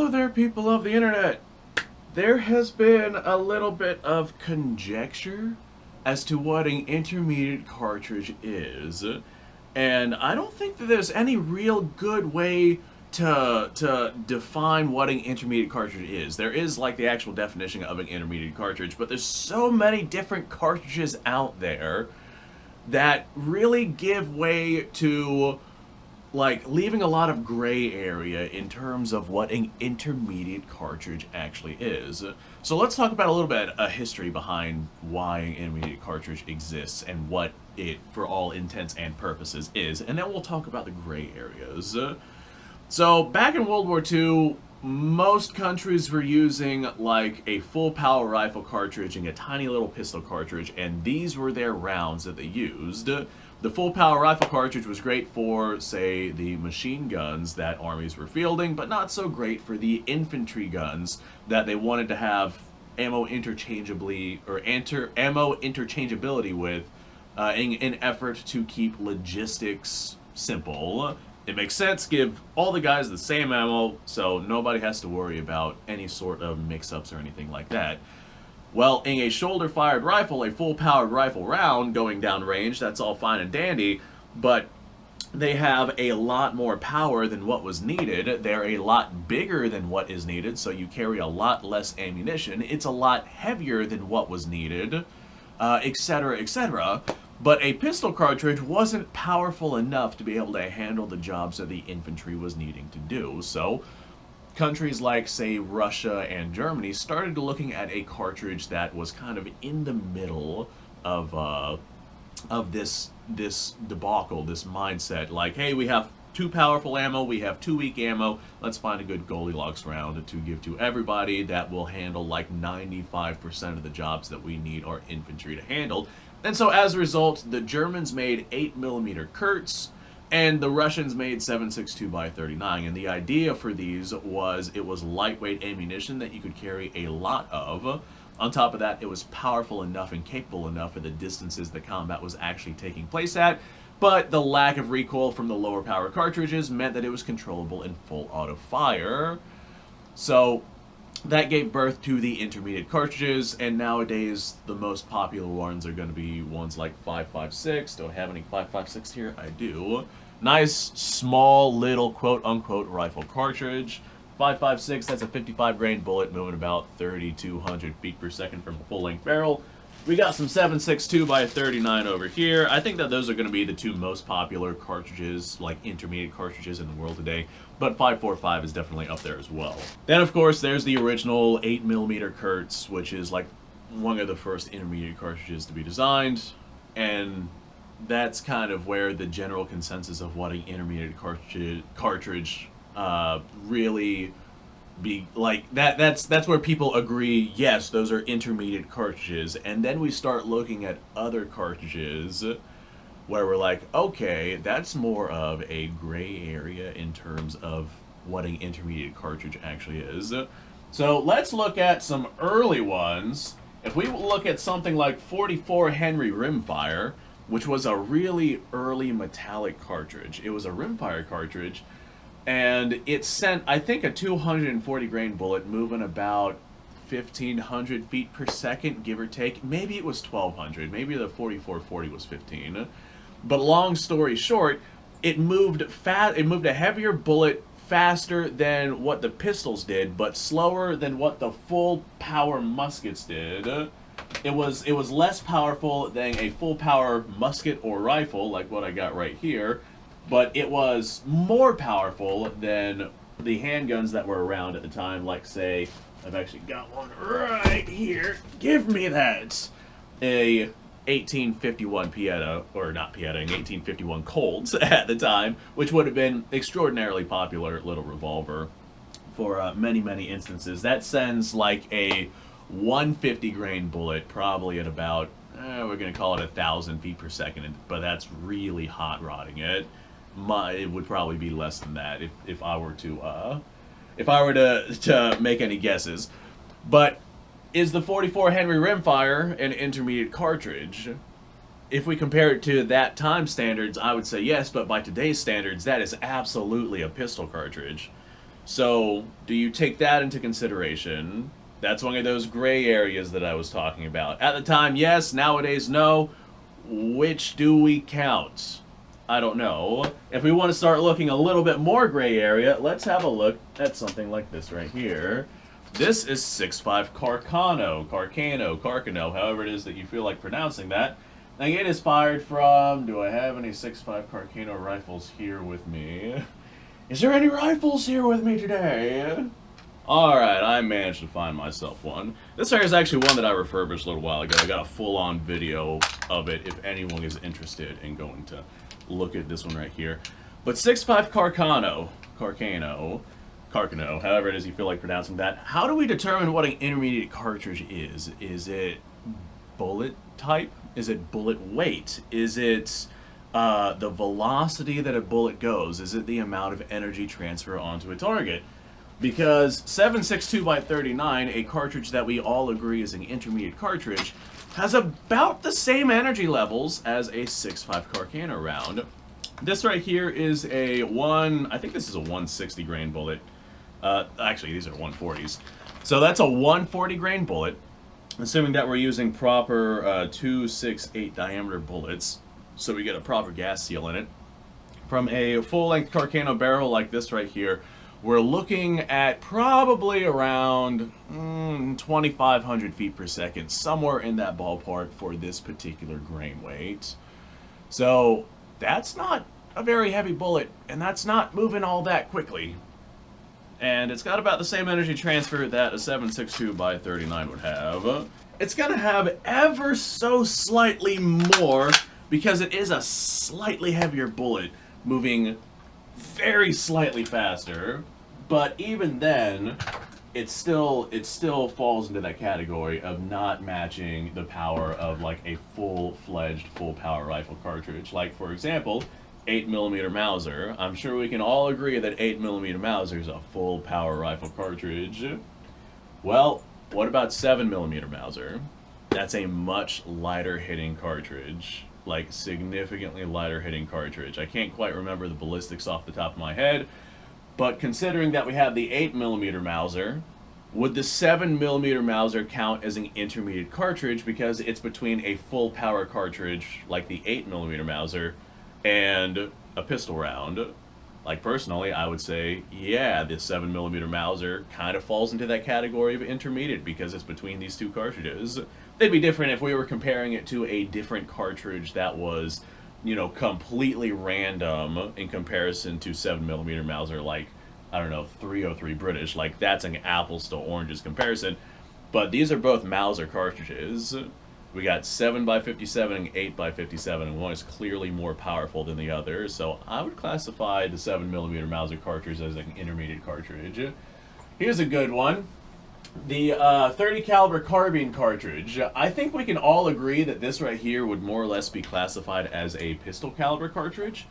Hello there, people of the internet. There has been a little bit of conjecture as to what an intermediate cartridge is, and I don't think that there's any real good way to define what an intermediate cartridge is. There is like the actual definition of an intermediate cartridge, but there's so many different cartridges out there that really give way to like leaving a lot of gray area in terms of what an intermediate cartridge actually is. So let's talk about a little bit a history behind why an intermediate cartridge exists and what it, for all intents and purposes, is, and then we'll talk about the gray areas. So back in World War II, most countries were using like a full power rifle cartridge and a tiny little pistol cartridge, and these were their rounds that they used. The full power rifle cartridge was great for, say, the machine guns that armies were fielding, but not so great for the infantry guns that they wanted to have ammo interchangeably or ammo interchangeability with in an effort to keep logistics simple. It makes sense, give all the guys the same ammo so nobody has to worry about any sort of mix-ups or anything like that. Well, in a shoulder-fired rifle, a full-powered rifle round going down range, that's all fine and dandy, but they have a lot more power than what was needed. They're a lot bigger than what is needed, so you carry a lot less ammunition. It's a lot heavier than what was needed, etc., etc. But a pistol cartridge wasn't powerful enough to be able to handle the jobs that the infantry was needing to do, so countries like, say, Russia and Germany started looking at a cartridge that was kind of in the middle of this debacle, this mindset. Like, hey, we have too powerful ammo, we have too weak ammo, let's find a good Goldilocks round to give to everybody that will handle like 95% of the jobs that we need our infantry to handle. And so as a result, the Germans made 8mm Kurz, and the Russians made 7.62x39, and the idea for these was it was lightweight ammunition that you could carry a lot of. On top of that, it was powerful enough and capable enough at the distances that combat was actually taking place at, but the lack of recoil from the lower power cartridges meant that it was controllable in full auto fire. So that gave birth to the intermediate cartridges, and nowadays the most popular ones are going to be ones like 5.56. Do I have any 5.56 here? I do. Nice, small, little, quote-unquote rifle cartridge. 5.56, that's a 55 grain bullet moving about 3,200 feet per second from a full-length barrel. We got some 7.62x39 over here. I think that those are going to be the two most popular cartridges, like intermediate cartridges in the world today, but 5.45 is definitely up there as well. Then, of course, there's the original 8mm Kurz, which is like one of the first intermediate cartridges to be designed, and that's kind of where the general consensus of what an intermediate cartridge really be like. That's where people agree, yes, those are intermediate cartridges. And then we start looking at other cartridges where we're like, okay, that's more of a gray area in terms of what an intermediate cartridge actually is. So let's look at some early ones. If we look at something like 44 Henry rimfire, which was a really early metallic cartridge. It was a rimfire cartridge, and it sent, I think, a 240 grain bullet moving about 1,500 feet per second, give or take. Maybe it was 1,200. Maybe the 4440 was 15. But long story short, it moved a heavier bullet faster than what the pistols did, but slower than what the full power muskets did. It was less powerful than a full power musket or rifle, like what I got right here, but it was more powerful than the handguns that were around at the time, like, say, I've actually got one right here. Give me that! A 1851 Pieta, or not Pieta, an 1851 Colt at the time, which would have been extraordinarily popular little revolver for many, many instances. That sends like a 150 grain bullet, probably at about, we're going to call it 1,000 feet per second, but that's really hot rodding it. It would probably be less than that if I were to make any guesses. But is the 44 Henry rimfire an intermediate cartridge? If we compare it to that time standards, I would say yes, but by today's standards, that is absolutely a pistol cartridge. So, do you take that into consideration? That's one of those gray areas that I was talking about. At the time, yes. Nowadays, no. Which do we count? I don't know. If we want to start looking a little bit more gray area, let's have a look at something like this right here. This is 6.5 Carcano, however it is that you feel like pronouncing that. Now, it is fired from... Do I have any 6.5 Carcano rifles here with me? Is there any rifles here with me today? Alright, I managed to find myself one. This here is actually one that I refurbished a little while ago. I got a full-on video of it if anyone is interested in going to look at this one right here. But 6.5 Carcano, however it is you feel like pronouncing that. How do we determine what an intermediate cartridge is? Is it bullet type? Is it bullet weight? Is it the velocity that a bullet goes? Is it the amount of energy transfer onto a target? Because 7.62x39, a cartridge that we all agree is an intermediate cartridge, has about the same energy levels as a 6.5 Carcano round. This right here is a I think this is a 160 grain bullet. Actually, these are 140s. So that's a 140 grain bullet, assuming that we're using proper 2.68 diameter bullets, so we get a proper gas seal in it. From a full-length Carcano barrel like this right here, we're looking at probably around 2,500 feet per second, somewhere in that ballpark for this particular grain weight. So that's not a very heavy bullet, and that's not moving all that quickly. And it's got about the same energy transfer that a 7.62x39 would have. It's going to have ever so slightly more because it is a slightly heavier bullet moving very slightly faster. But even then, it still falls into that category of not matching the power of like a full-fledged, full-power rifle cartridge. Like, for example, 8mm Mauser. I'm sure we can all agree that 8mm Mauser is a full-power rifle cartridge. Well, what about 7mm Mauser? That's a much lighter-hitting cartridge. Like, significantly lighter-hitting cartridge. I can't quite remember the ballistics off the top of my head, but considering that we have the 8mm Mauser, would the 7mm Mauser count as an intermediate cartridge because it's between a full-power cartridge, like the 8mm Mauser, and a pistol round? Like, personally, I would say, yeah, the 7mm Mauser kind of falls into that category of intermediate because it's between these two cartridges. It'd be different if we were comparing it to a different cartridge that was, you know, completely random in comparison to 7mm Mauser, like, I don't know, 303 British. Like, that's an apples to oranges comparison. But these are both Mauser cartridges. We got 7x57 and 8x57, and one is clearly more powerful than the other, so I would classify the 7mm Mauser cartridge as an intermediate cartridge. Here's a good one. The 30 caliber Carbine cartridge. I think we can all agree that this right here would more or less be classified as a pistol caliber cartridge.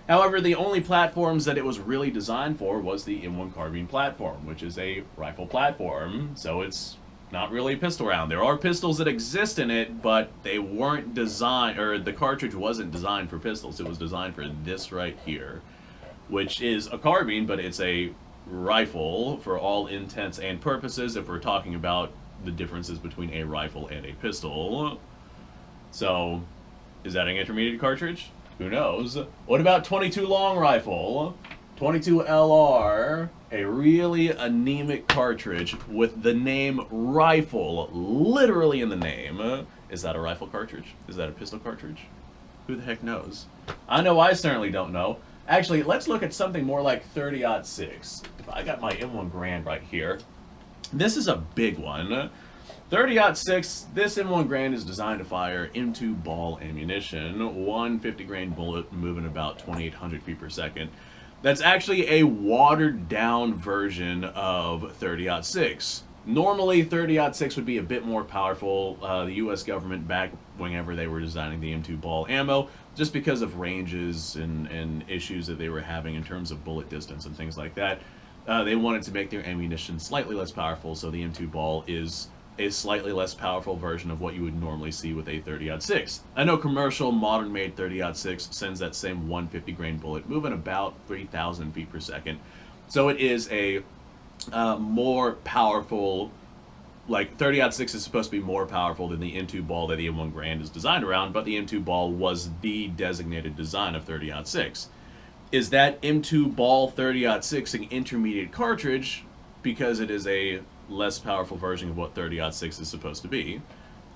However, the only platforms that it was really designed for was the M1 Carbine platform, which is a rifle platform, so it's not really a pistol round. There are pistols that exist in it, but they weren't designed, or the cartridge wasn't designed for pistols. It was designed for this right here, which is a carbine, but it's a rifle for all intents and purposes if we're talking about the differences between a rifle and a pistol. So, is that an intermediate cartridge? Who knows? What about 22 long rifle? 22 LR, a really anemic cartridge with the name rifle literally in the name. Is that a rifle cartridge? Is that a pistol cartridge? Who the heck knows? I know I certainly don't know. Actually, let's look at something more like 30-06. I got my M1 Grand right here. This is a big one. 30-06, this M1 Grand is designed to fire M2 ball ammunition. One 50 grain bullet moving about 2,800 feet per second. That's actually a watered down version of 30-06. Normally, 30-06 would be a bit more powerful. The U.S. government, back whenever they were designing the M2 ball ammo, just because of ranges and issues that they were having in terms of bullet distance and things like that, they wanted to make their ammunition slightly less powerful, so the M2 ball is a slightly less powerful version of what you would normally see with a 30-06. I know commercial, modern-made 30-06 sends that same 150 grain bullet moving about 3,000 feet per second. So it is a more powerful, like 30-06 is supposed to be more powerful than the M2 ball that the M1 Grand is designed around, but the M2 ball was the designated design of 30-06. Is that M2 ball 30-06 an intermediate cartridge because it is a less powerful version of what 30-06 is supposed to be?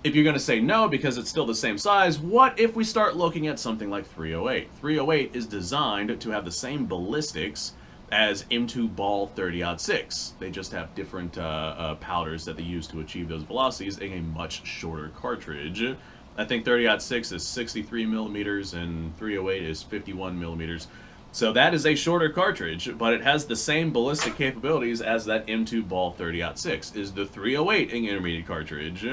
If you're going to say no because it's still the same size, what if we start looking at something like 308? 308 is designed to have the same ballistics as M2 ball 30-06. They just have different powders that they use to achieve those velocities in a much shorter cartridge. I think 30-06 is 63 millimeters and 308 is 51 millimeters. So that is a shorter cartridge, but it has the same ballistic capabilities as that M2 ball 30-06. Is the 308 an intermediate cartridge?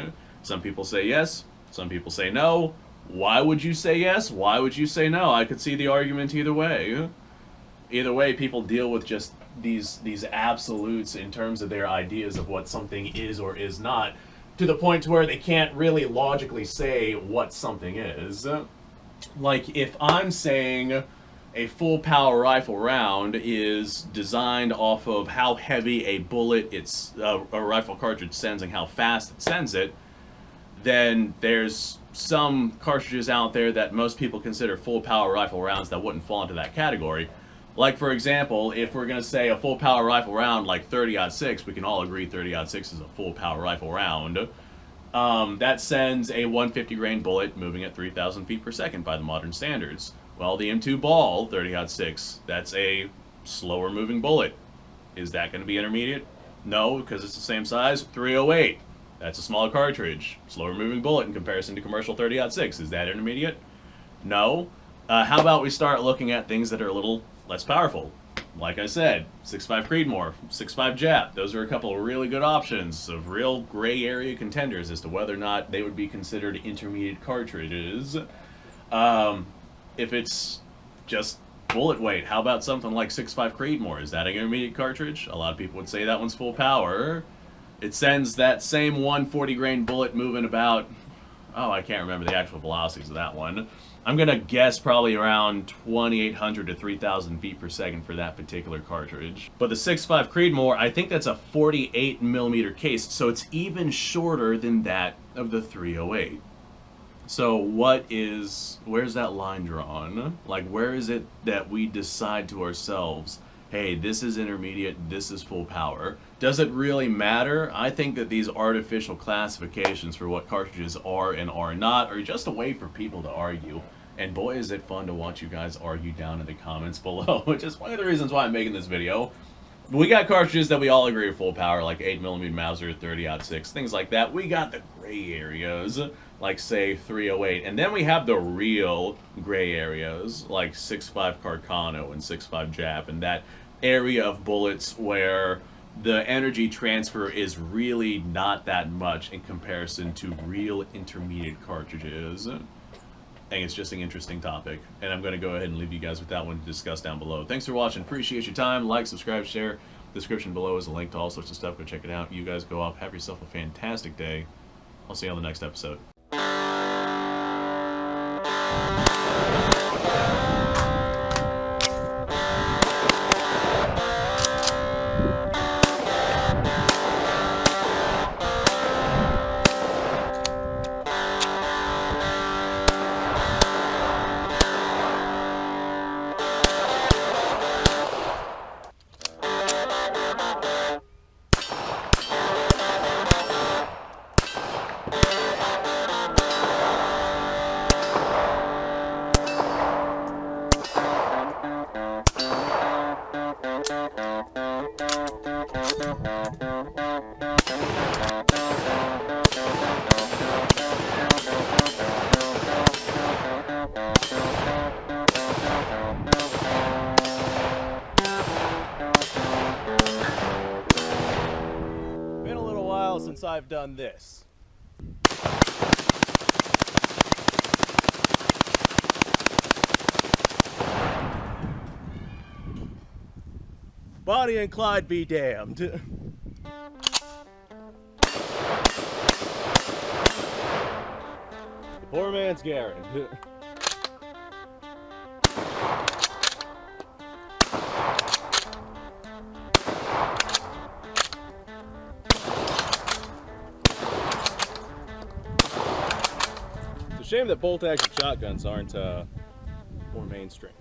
Some people say yes, some people say no. Why would you say yes? Why would you say no? I could see the argument either way. Either way, people deal with just these absolutes in terms of their ideas of what something is or is not, to the point to where they can't really logically say what something is. Like, if I'm saying a full power rifle round is designed off of how heavy a bullet a rifle cartridge sends and how fast it sends it, then there's some cartridges out there that most people consider full power rifle rounds that wouldn't fall into that category. Like, for example, if we're going to say a full power rifle round like 30-06, we can all agree 30-06 is a full power rifle round. That sends a 150 grain bullet moving at 3,000 feet per second by the modern standards. Well, the M2 ball 30-06, that's a slower moving bullet. Is that going to be intermediate? No, because it's the same size. 308, that's a smaller cartridge, slower moving bullet in comparison to commercial 30-06. Is that intermediate? No. How about we start looking at things that are a little less powerful? Like I said, 6.5 Creedmoor, 6.5 Jap. Those are a couple of really good options of real gray area contenders as to whether or not they would be considered intermediate cartridges. If it's just bullet weight, how about something like 6.5 Creedmoor? Is that an intermediate cartridge? A lot of people would say that one's full power. It sends that same 140 grain bullet moving about, oh, I can't remember the actual velocities of that one. I'm going to guess probably around 2,800 to 3,000 feet per second for that particular cartridge. But the 6.5 Creedmoor, I think that's a 48 millimeter case, so it's even shorter than that of the 308. So where's that line drawn? Like, where is it that we decide to ourselves, hey, this is intermediate, this is full power? Does it really matter? I think that these artificial classifications for what cartridges are and are not are just a way for people to argue. And boy, is it fun to watch you guys argue down in the comments below, which is one of the reasons why I'm making this video. We got cartridges that we all agree are full power, like 8mm Mauser, 30-06, things like that. We got the gray areas, like, say, 308. And then we have the real gray areas, like 6.5 Carcano and 6.5 Jap, and that area of bullets where the energy transfer is really not that much in comparison to real intermediate cartridges. I think it's just an interesting topic, and I'm going to go ahead and leave you guys with that one to discuss down below. Thanks for watching. Appreciate your time. Like, subscribe, share. Description below is a link to all sorts of stuff. Go check it out. You guys go off. Have yourself a fantastic day. I'll see you on the next episode. Been a little while since I've done this. Bonnie and Clyde be damned. The poor man's Garen. shame that bolt-action shotguns aren't more mainstream.